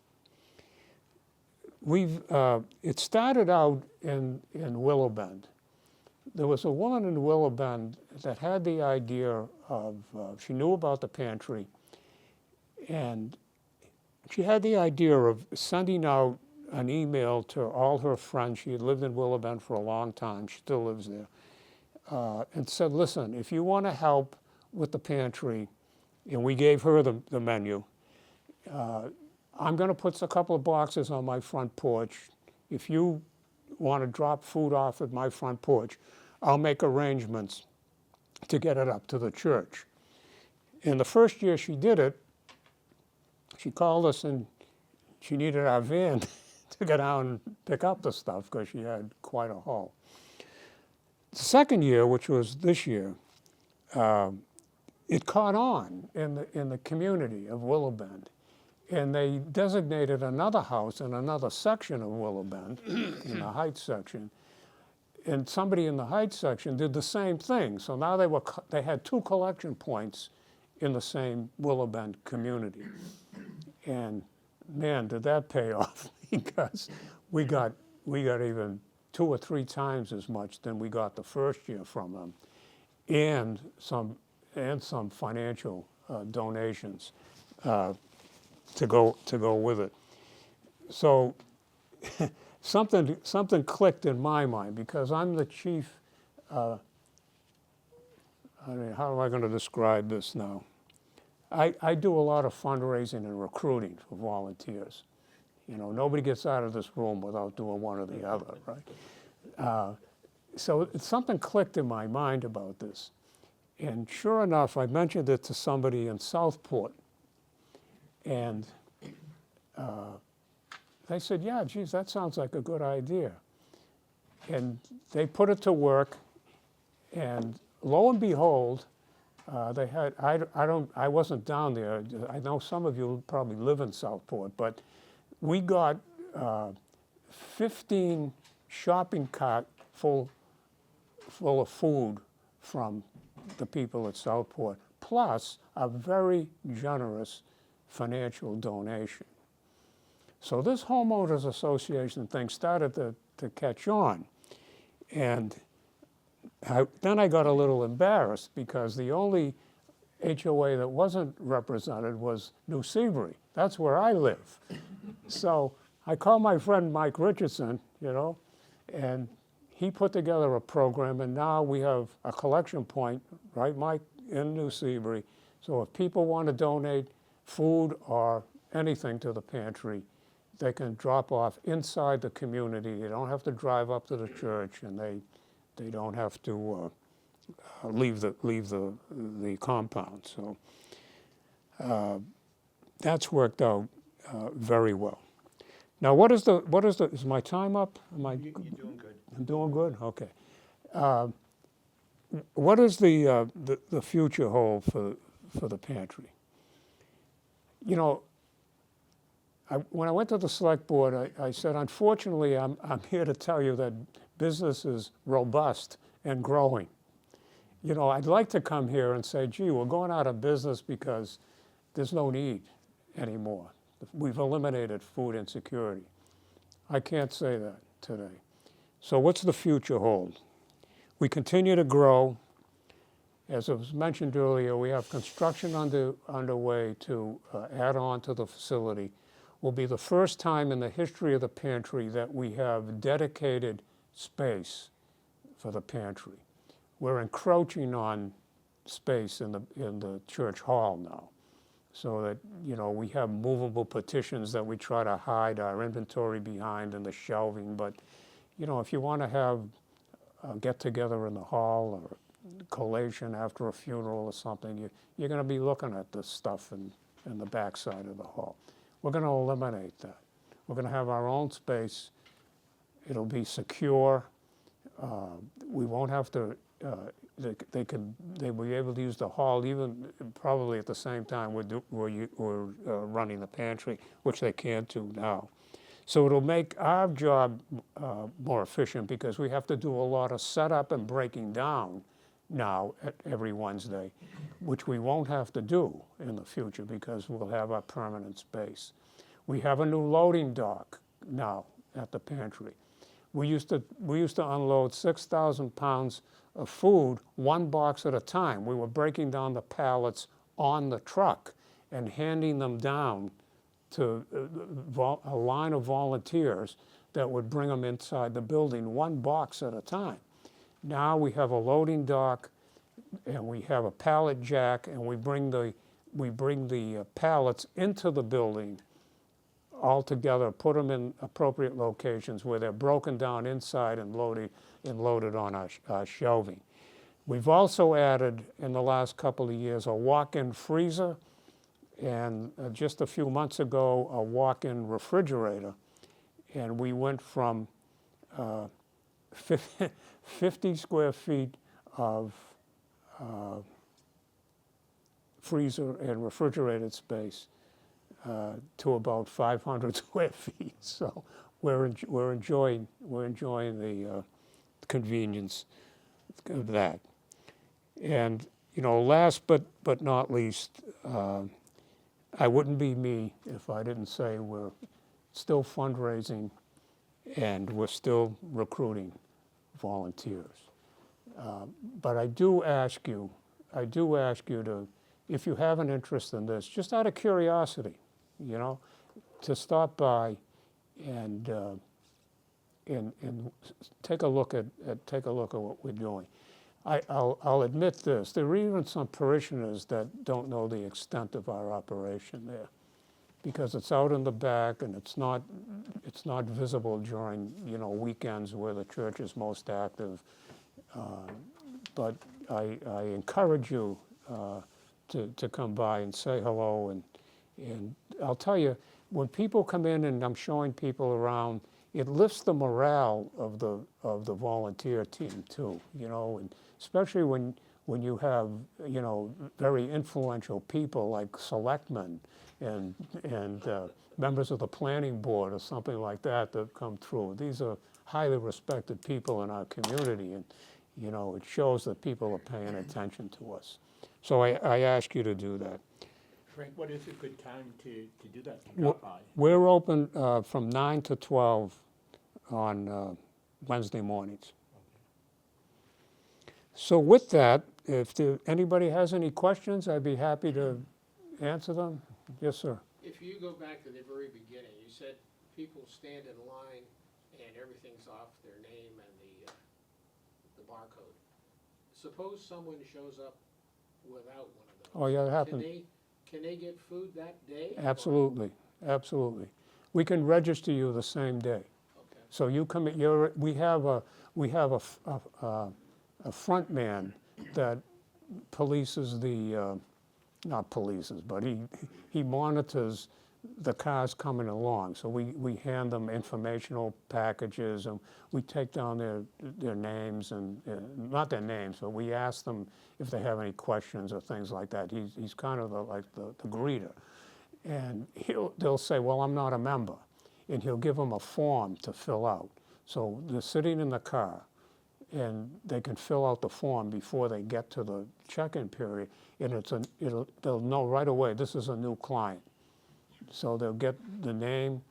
It started out in Willowbend. There was a woman in Willowbend that had the idea of, she knew about the pantry, and she had the idea of sending out an email to all her friends. She had lived in Willowbend for a long time. She still lives there. And said, listen, if you want to help with the pantry, and we gave her the menu, I'm going to put a couple of boxes on my front porch. If you want to drop food off at my front porch, I'll make arrangements to get it up to the church. And the first year she did it, she called us and she needed our van to get out and pick up the stuff because she had quite a haul. The second year, which was this year, it caught on in the community of Willowbend. And they designated another house in another section of Willowbend, in the Heights section. And somebody in the Heights section did the same thing. So now they had 2 collection points in the same Willowbend community. And man, did that pay off because we got even 2 or 3 times as much than we got the first year from them. and some financial donations to go with it. So something clicked in my mind because I'm the chief. I mean, how am I going to describe this now? I do a lot of fundraising and recruiting for volunteers. You know, nobody gets out of this room without doing one or the other, right? So something clicked in my mind about this. And sure enough, I mentioned it to somebody in Southport. And they said, yeah, geez, that sounds like a good idea. And they put it to work. And lo and behold, they had, I wasn't down there. I know some of you probably live in Southport, but we got 15 shopping cart full of food from the people at Southport, plus a very generous financial donation. So this homeowners association thing started to catch on. And then I got a little embarrassed because the only HOA that wasn't represented was New Seabury. That's where I live. So I called my friend Mike Richardson, you know, and he put together a program, and now we have a collection point, right, Mike, in New Seabury. So if people want to donate food or anything to the pantry, they can drop off inside the community. They don't have to drive up to the church, and they don't have to leave the compound. So that's worked out very well. Now, is my time up? You're doing good. I'm doing good? Okay. What does the future hold for the pantry? You know, when I went to the select board, I said, unfortunately, I'm here to tell you that business is robust and growing. You know, I'd like to come here and say, gee, we're going out of business because there's no need anymore. We've eliminated food insecurity. I can't say that today. So what's the future hold? We continue to grow. As was mentioned earlier, we have construction underway to add on to the facility. Will be the first time in the history of the pantry that we have dedicated space for the pantry. We're encroaching on space in the church hall now, so that, you know, we have movable partitions that we try to hide our inventory behind in the shelving. But, you know, if you want to have a get-together in the hall or collation after a funeral or something, you're going to be looking at this stuff in the backside of the hall. We're going to eliminate that. We're going to have our own space. It'll be secure. We won't have to, they will be able to use the hall even probably at the same time we're running the pantry, which they can't do now. So it'll make our job more efficient because we have to do a lot of setup and breaking down now every Wednesday, which we won't have to do in the future because we'll have our permanent space. We have a new loading dock now at the pantry. We used to unload 6,000 pounds of food, one box at a time. We were breaking down the pallets on the truck and handing them down to a line of volunteers that would bring them inside the building, one box at a time. Now we have a loading dock, and we have a pallet jack, and we bring the pallets into the building all together, put them in appropriate locations where they're broken down inside and loaded on our shelving. We've also added, in the last couple of years, a walk-in freezer, and just a few months ago, a walk-in refrigerator. And we went from 50 square feet of freezer and refrigerated space to about 500 square feet. So we're enjoying the convenience of that. And, you know, last but not least, I wouldn't be me if I didn't say we're still fundraising and we're still recruiting volunteers. But I do ask you to, if you have an interest in this, just out of curiosity, you know, to stop by and, and take a look at what we're doing. I'll admit this, there are even some parishioners that don't know the extent of our operation there, because it's out in the back and it's not visible during, you know, weekends where the church is most active. But I encourage you to come by and say hello, and I'll tell you, when people come in and I'm showing people around, it lifts the morale of the volunteer team too, you know, and especially when you have, you know, very influential people like selectmen and members of the planning board or something like that that come through. These are highly respected people in our community, and you know, it shows that people are paying attention to us. So I ask you to do that. Frank, what is a good time to do that, to drop by? We're open from 9 to 12 on Wednesday mornings. So with that, if anybody has any questions, I'd be happy to answer them. Yes, sir. If you go back to the very beginning, you said people stand in line and everything's off their name and the barcode. Suppose someone shows up without one of those. Oh, yeah, it happens. Can they get food that day? or- Absolutely, absolutely. We can register you the same day. Okay. So you come, we have a front man that polices not polices, but he monitors the cars coming along. So we hand them informational packages, and we take down their names, and not their names, but we ask them if they have any questions or things like that. He's kind of like the greeter. And they'll say, well, I'm not a member. And he'll give them a form to fill out. So they're sitting in the car, and they can fill out the form before they get to the check-in period, and they'll know right away this is a new client. So they'll get the name,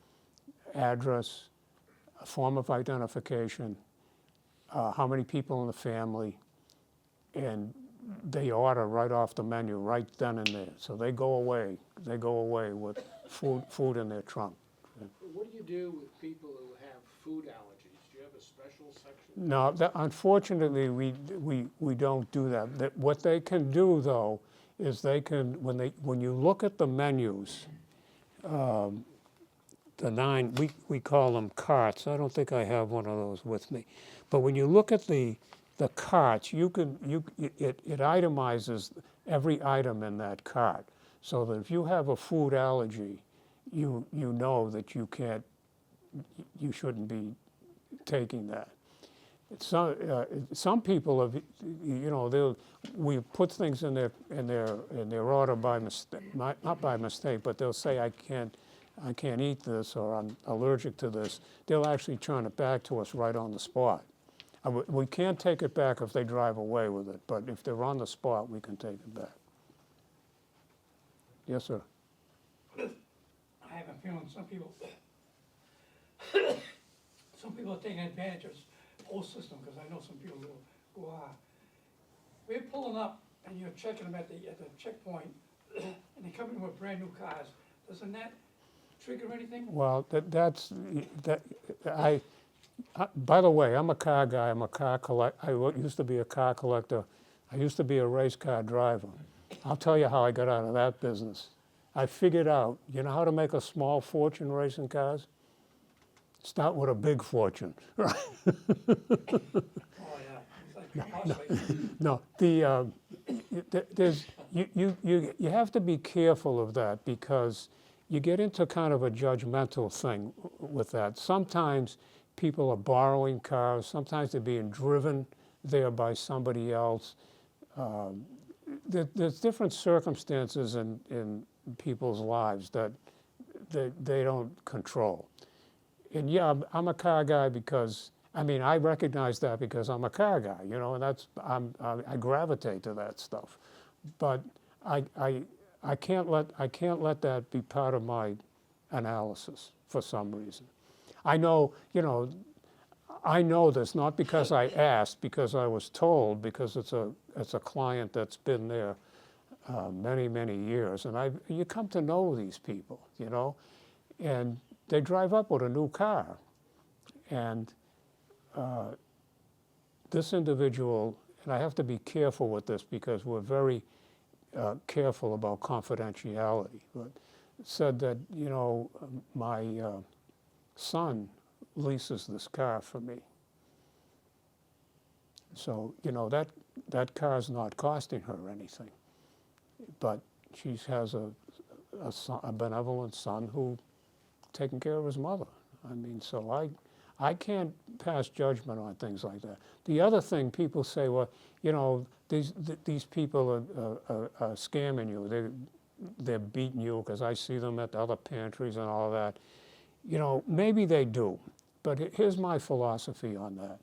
address, a form of identification, how many people in the family, and they order right off the menu right then and there. So they go away with food in their trunk. What do you do with people who have food allergies? Do you have a special section? No, unfortunately, we don't do that. What they can do, though, is they can, when you look at the menus, the 9, we call them carts. I don't think I have one of those with me. But when you look at the carts, it itemizes every item in that cart. So that if you have a food allergy, you know that you shouldn't be taking that. Some people have, you know, we put things in their order by mistake, not by mistake, but they'll say I can't eat this, or I'm allergic to this. They'll actually turn it back to us right on the spot. We can't take it back if they drive away with it, but if they're on the spot, we can take it back. Yes, sir. I have a feeling some people are taking advantage of the whole system, because I know some people who are. We're pulling up and you're checking them at the checkpoint, and they come in with brand new cars. Doesn't that trigger anything? Well, by the way, I'm a car guy. I'm a car collector. I used to be a car collector. I used to be a race car driver. I'll tell you how I got out of that business. I figured out, you know how to make a small fortune racing cars? Start with a big fortune, right? Oh, yeah. It's like costly. No, you have to be careful of that, because you get into kind of a judgmental thing with that. Sometimes people are borrowing cars. Sometimes they're being driven there by somebody else. There's different circumstances in people's lives that they don't control. And yeah, I'm a car guy because, I mean, I recognize that because I'm a car guy, you know, and I gravitate to that stuff. But I can't let that be part of my analysis for some reason. I know, you know, I know this, not because I asked, because I was told, because it's a client that's been there many, many years. And you come to know these people, you know, and they drive up with a new car. And this individual, and I have to be careful with this because we're very careful about confidentiality, but said that, you know, my son leases this car for me. So, you know, that car's not costing her anything. But she has a benevolent son who taking care of his mother. I mean, so I can't pass judgment on things like that. The other thing, people say, well, you know, these people are scamming you. They're beating you, because I see them at the other pantries and all that. You know, maybe they do, but here's my philosophy on that.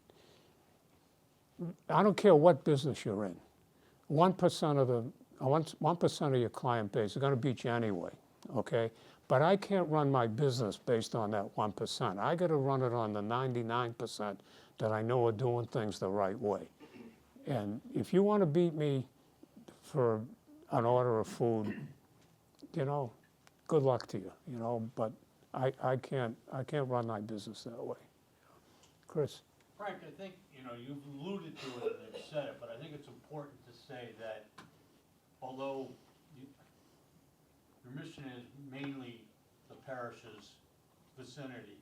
I don't care what business you're in. 1% of your client base is going to beat you anyway, okay? But I can't run my business based on that 1%. I got to run it on the 99% that I know are doing things the right way. And if you want to beat me for an order of food, you know, good luck to you, you know, but I can't run my business that way. Chris? Frank, I think, you know, you've alluded to it and you've said it, but I think it's important to say that although your mission is mainly the parish's vicinity,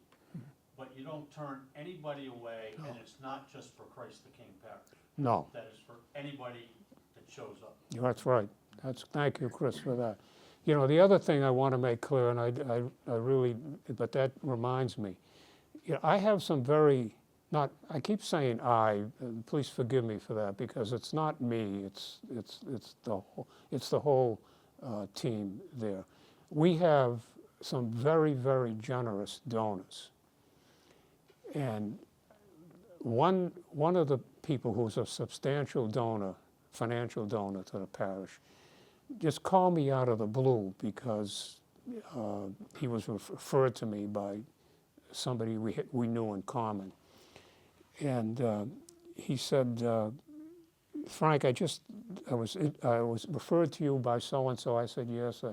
but you don't turn anybody away, and it's not just for Christ the King Parish. No. That is for anybody that shows up. That's right. Thank you, Chris, for that. You know, the other thing I want to make clear, and I really, but that reminds me, you know, I have some very, I keep saying please forgive me for that, because it's not me, it's the whole team there. We have some very, very generous donors. And one of the people who's a substantial donor, financial donor to the parish, just called me out of the blue because he was referred to me by somebody we knew in common. And he said, Frank, I was referred to you by so-and-so. I said, yes.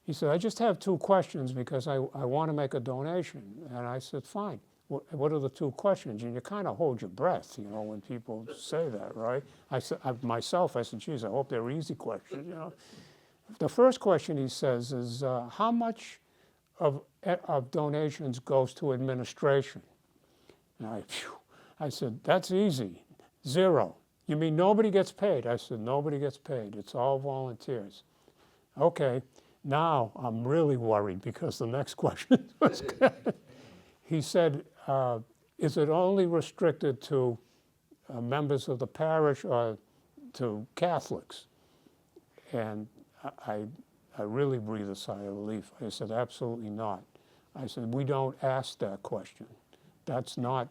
He said, I just have 2 questions because I want to make a donation. And I said, fine. What are the 2 questions? And you kind of hold your breath, you know, when people say that, right? I said, myself, I said, geez, I hope they're easy questions, you know. The first question, he says, is how much of donations goes to administration? And I said, that's easy, 0. You mean nobody gets paid? I said, nobody gets paid. It's all volunteers. Okay, now I'm really worried because the next question was he said, is it only restricted to members of the parish or to Catholics? And I really breathed a sigh of relief. I said, absolutely not. I said, we don't ask that question. That's not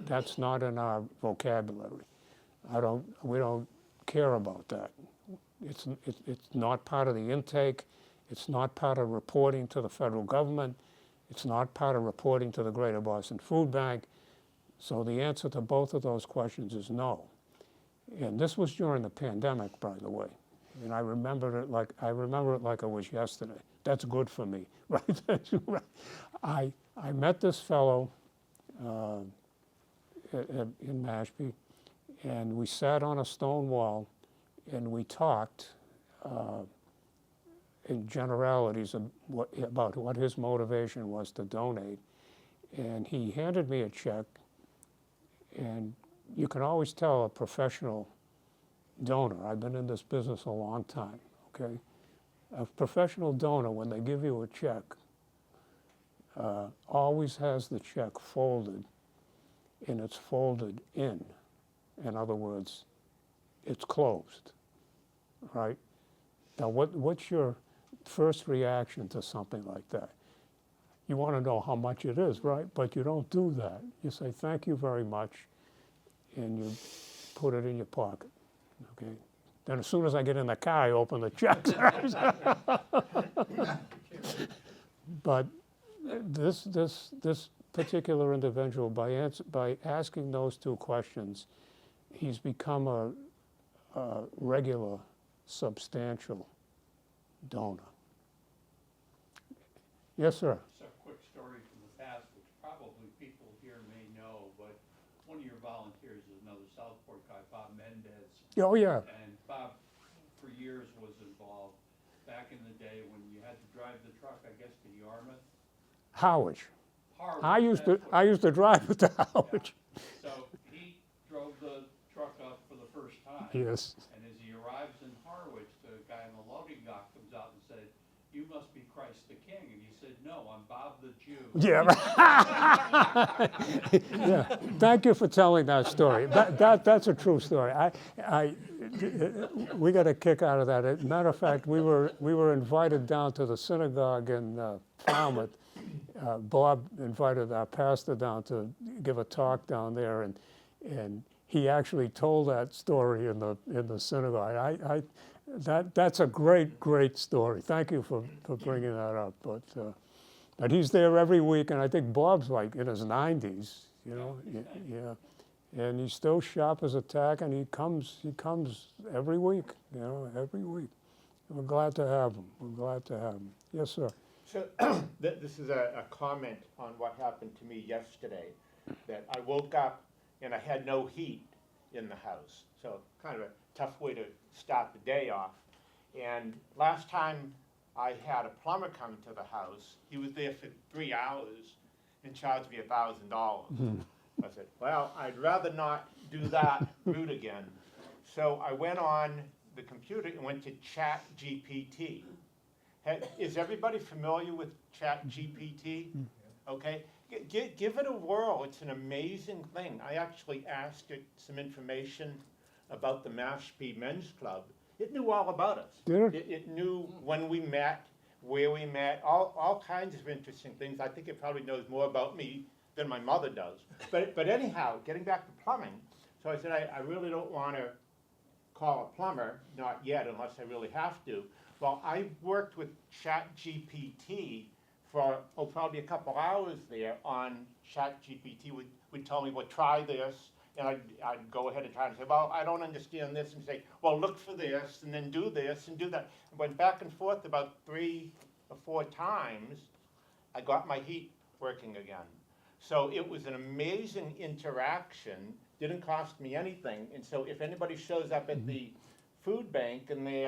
in our vocabulary. We don't care about that. It's not part of the intake. It's not part of reporting to the federal government. It's not part of reporting to the Greater Boston Food Bank. So the answer to both of those questions is no. And this was during the pandemic, by the way. And I remember it like it was yesterday. That's good for me, right? I met this fellow in Mashpee, and we sat on a stone wall, and we talked in generalities about what his motivation was to donate. And he handed me a check, and you can always tell a professional donor. I've been in this business a long time, okay? A professional donor, when they give you a check, always has the check folded, and it's folded in. In other words, it's closed, right? Now, what's your first reaction to something like that? You want to know how much it is, right? But you don't do that. You say, thank you very much, and you put it in your pocket, okay? Then as soon as I get in the car, I open the checks. But this particular individual, by asking those two questions, he's become a regular, substantial donor. Yes, sir. It's a quick story from the past, which probably people here may know, but one of your volunteers is another Southport guy, Bob Mendez. Oh, yeah. And Bob, for years, was involved back in the day when you had to drive the truck, I guess, to Yarmouth. Harwich. Harwich, I used to, that's what- I used to drive it to Harwich. So he drove the truck up for the first time. Yes. And as he arrives in Harwich, the guy in the loading dock comes out and said, "You must be Christ the King." And he said, "No, I'm Bob the Jew." Yeah. Yeah. Thank you for telling that story. That's a true story. We got a kick out of that. As a matter of fact, we were invited down to the synagogue in Falmouth. Bob invited our pastor down to give a talk down there, and he actually told that story in the synagogue. That's a great story. Thank you for bringing that up. But he's there every week, and I think Bob's like in his 90s, you know. Yeah, and he's still sharp as a tack, and he comes every week, you know, every week. We're glad to have him. We're glad to have him. Yes, sir. So this is a comment on what happened to me yesterday, that I woke up and I had no heat in the house. So kind of a tough way to start the day off. And last time I had a plumber come to the house, he was there for 3 hours and charged me $1,000. I said, well, I'd rather not do that route again. So I went on the computer and went to ChatGPT. Is everybody familiar with ChatGPT? Okay, give it a whirl. It's an amazing thing. I actually asked it some information about the Mashpee Men's Club. It knew all about us. Did it? It knew when we met, where we met, all kinds of interesting things. I think it probably knows more about me than my mother does. But anyhow, getting back to plumbing, so I said I really don't want to call a plumber, not yet, unless I really have to. Well, I worked with ChatGPT for probably a couple hours there on ChatGPT. Would tell me, well, try this, and I'd go ahead and try and say, well, I don't understand this, and say, well, look for this, and then do this, and do that. I went back and forth about 3 or 4 times. I got my heat working again. So it was an amazing interaction, didn't cost me anything, and so if anybody shows up at the food bank and they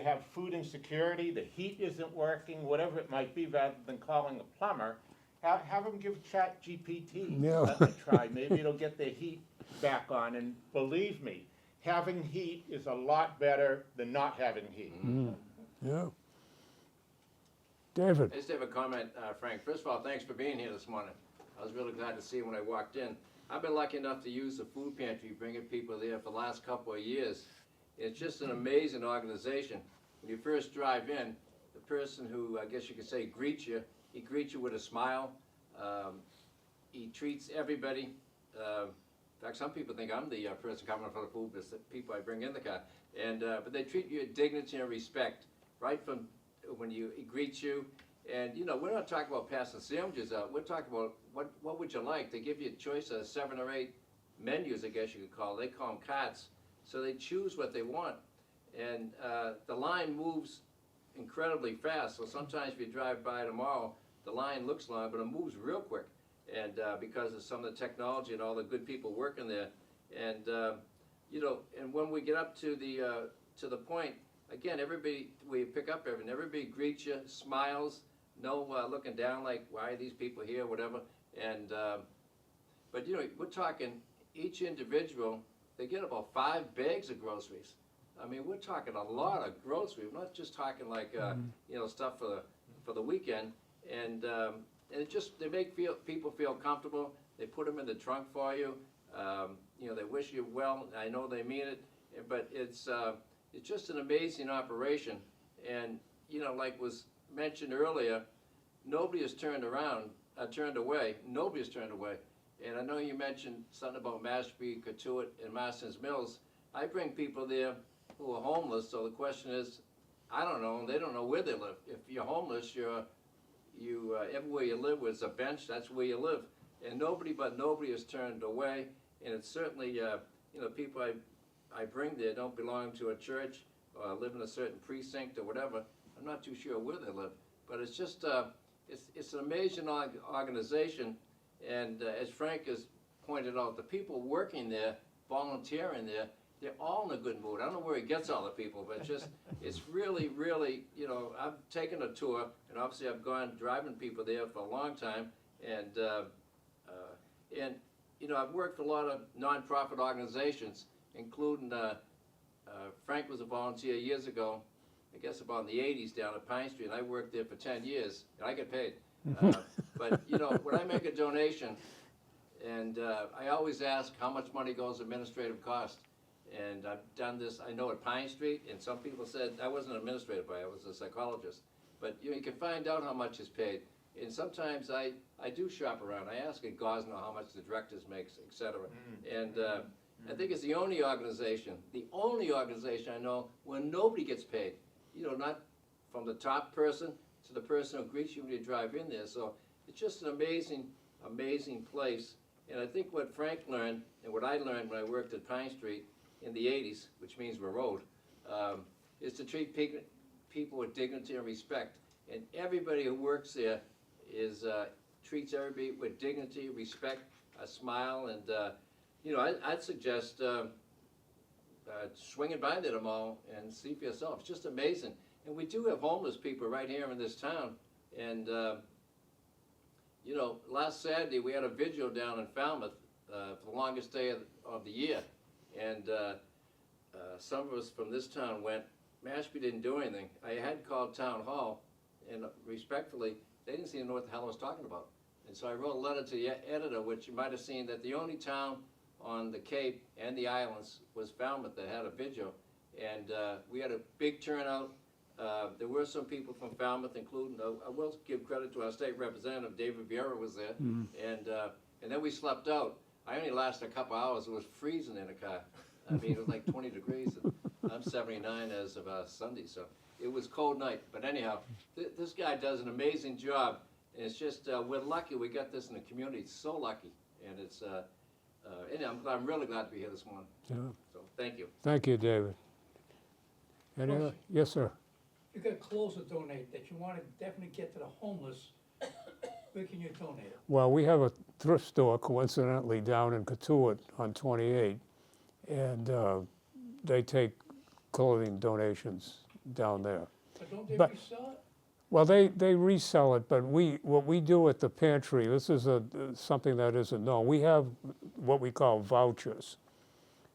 have food insecurity, the heat isn't working, whatever it might be, rather than calling a plumber, have them give ChatGPT a try. Maybe it'll get their heat back on. And believe me, having heat is a lot better than not having heat. Yeah. David. I just have a comment, Frank. First of all, thanks for being here this morning. I was really glad to see you when I walked in. I've been lucky enough to use the food pantry, bringing people there for the last couple of years. It's just an amazing organization. When you first drive in, the person who, I guess you could say, greets you, he greets you with a smile. He treats everybody. In fact, some people think I'm the person coming for the food, but it's the people I bring in the car. And but they treat you with dignity and respect, right from when he greets you. And you know, we're not talking about passing sandwiches out. We're talking about what would you like? They give you a choice of 7 or 8 menus, I guess you could call it. They call them carts. So they choose what they want. And the line moves incredibly fast. So sometimes if you drive by tomorrow, the line looks long, but it moves real quick. And because of some of the technology and all the good people working there. And you know, and when we get up to the point, again, everybody, we pick up everybody greets you, smiles, no looking down like, why are these people here, whatever. And but you know, we're talking each individual, they get about 5 bags of groceries. I mean, we're talking a lot of groceries. We're not just talking like you know, stuff for the weekend. And it just, they make people feel comfortable. They put them in the trunk for you. You know, they wish you well. I know they mean it, but it's just an amazing operation. And you know, like was mentioned earlier, nobody is turned away. Nobody is turned away. And I know you mentioned something about Mashpee, Cotuit, and Marston's Mills. I bring people there who are homeless. So the question is, I don't know. They don't know where they live. If you're homeless, everywhere you live, where it's a bench, that's where you live. And nobody is turned away, and it's certainly, people I bring there don't belong to a church or live in a certain precinct or whatever. I'm not too sure where they live, but it's just, it's an amazing organization, and as Frank has pointed out, the people working there, volunteering there, they're all in a good mood. I don't know where he gets all the people, but it's really, really, I've taken a tour, and obviously I've gone driving people there for a long time, and I've worked for a lot of nonprofit organizations, including, Frank was a volunteer years ago, I guess about in the 80s down at Pine Street, and I worked there for 10 years, and I get paid. But, when I make a donation, and I always ask how much money goes administrative cost. And I've done this, I know at Pine Street, and some people said, I wasn't an administrator, I was a psychologist. But you can find out how much is paid. And sometimes I do shop around. I ask at Gosnell how much the directors makes, et cetera. And I think it's the only organization I know where nobody gets paid. Not from the top person to the person who greets you when you drive in there. So it's just an amazing, amazing place. And I think what Frank learned, and what I learned when I worked at Pine Street in the 80s, which means we're old, is to treat people with dignity and respect. And everybody who works there treats everybody with dignity, respect, a smile, and I'd suggest swinging by there tomorrow and see for yourself. It's just amazing. And we do have homeless people right here in this town. And last Saturday we had a vigil down in Falmouth for the longest day of the year. And some of us from this town went. Mashpee didn't do anything. I had called town hall, and respectfully, they didn't seem to know what the hell I was talking about. And so I wrote a letter to the editor, which you might have seen, that the only town on the Cape and the islands was Falmouth that had a vigil. And we had a big turnout. There were some people from Falmouth, including, I will give credit to our state representative, David Vieira was there. And then we slept out. I only lasted a couple hours. It was freezing in the car. I mean, it was like 20 degrees. And I'm 79 as of Sunday, so it was a cold night. But anyhow, this guy does an amazing job. And it's just, we're lucky we got this in the community. So lucky. And it's, anyhow, I'm really glad to be here this morning. Yeah. So thank you. Thank you, David. Any other? Yes, sir. You got clothes to donate that you wanna definitely get to the homeless, where can you donate it? Well, we have a thrift store, coincidentally, down in Katuitt on 28, and they take clothing donations down there. But don't they But- resell it? Well, they resell it, but what we do at the pantry, this is something that isn't known. We have what we call vouchers.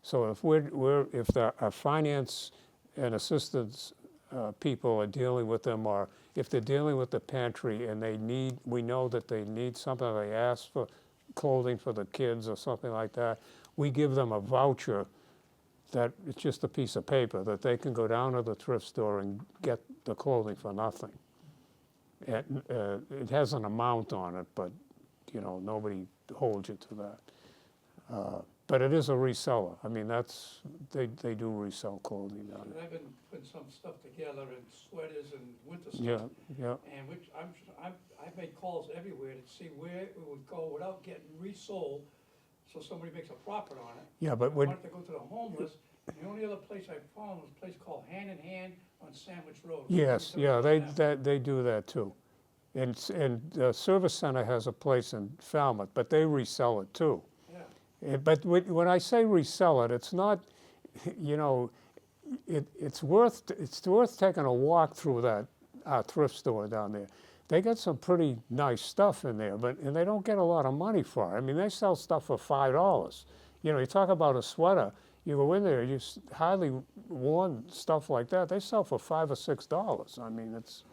So if our finance and assistance people are dealing with them, or if they're dealing with the pantry and we know that they need something, they ask for clothing for the kids or something like that, we give them a voucher that it's just a piece of paper that they can go down to the thrift store and get the clothing for nothing. It has an amount on it, but nobody holds you to that. But it is a reseller. I mean, they do resell clothing down And there. I've been putting some stuff together in sweaters and winter Yeah, stuff. yeah. And which I've made calls everywhere to see where it would go without getting resold, so somebody makes a profit on it. Yeah, but I wanted to go to the homeless, and the only other place I found was a place called Hand in Hand on Sandwich Road. yes, Maybe yeah, somebody knows that. they do that too. And the Service Center has a place in Falmouth, but they resell it too. Yeah. But when I say resell it, it's not, it's worth taking a walk through that thrift store down there. They got some pretty nice stuff in there, and they don't get a lot of money for it. I mean, they sell stuff for $5. You talk about a sweater. You go in there, hardly worn stuff like that. They sell for $5 or $6. I mean, it's,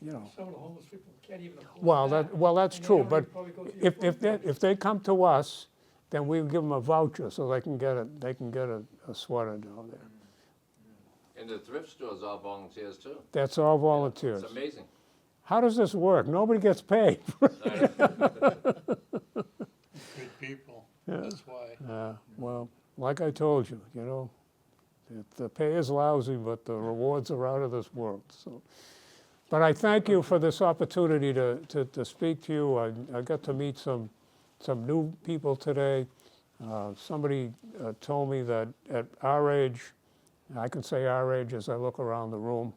Some of the homeless people can't even afford Well, that's And they true. don't But even probably go to your food if they come to us, then we give them a voucher so they can get a sweater down there. And the thrift store's all volunteers too. That's all volunteers. It's amazing. How does this work? Nobody gets paid. Good people, that's why. Well, like I told you, the pay is lousy, but the rewards are out of this world. So, But I thank you for this opportunity to speak to you. I got to meet some new people today. Somebody told me that at our age, I can say our age as I look around the room,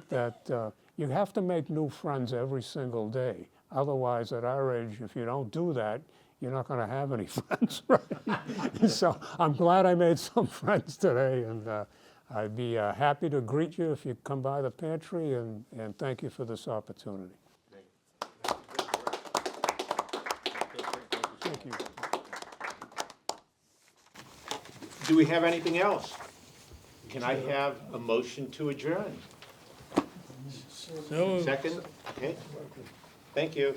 that you have to make new friends every single day. Otherwise, at our age, if you don't do that, you're not going to have any friends, right? So I'm glad I made some friends today, and I'd be happy to greet you if you come by the pantry, and thank you for this opportunity. Thank you. Do we have anything else? Can I have a motion to adjourn? So Second? Okay. Thank you.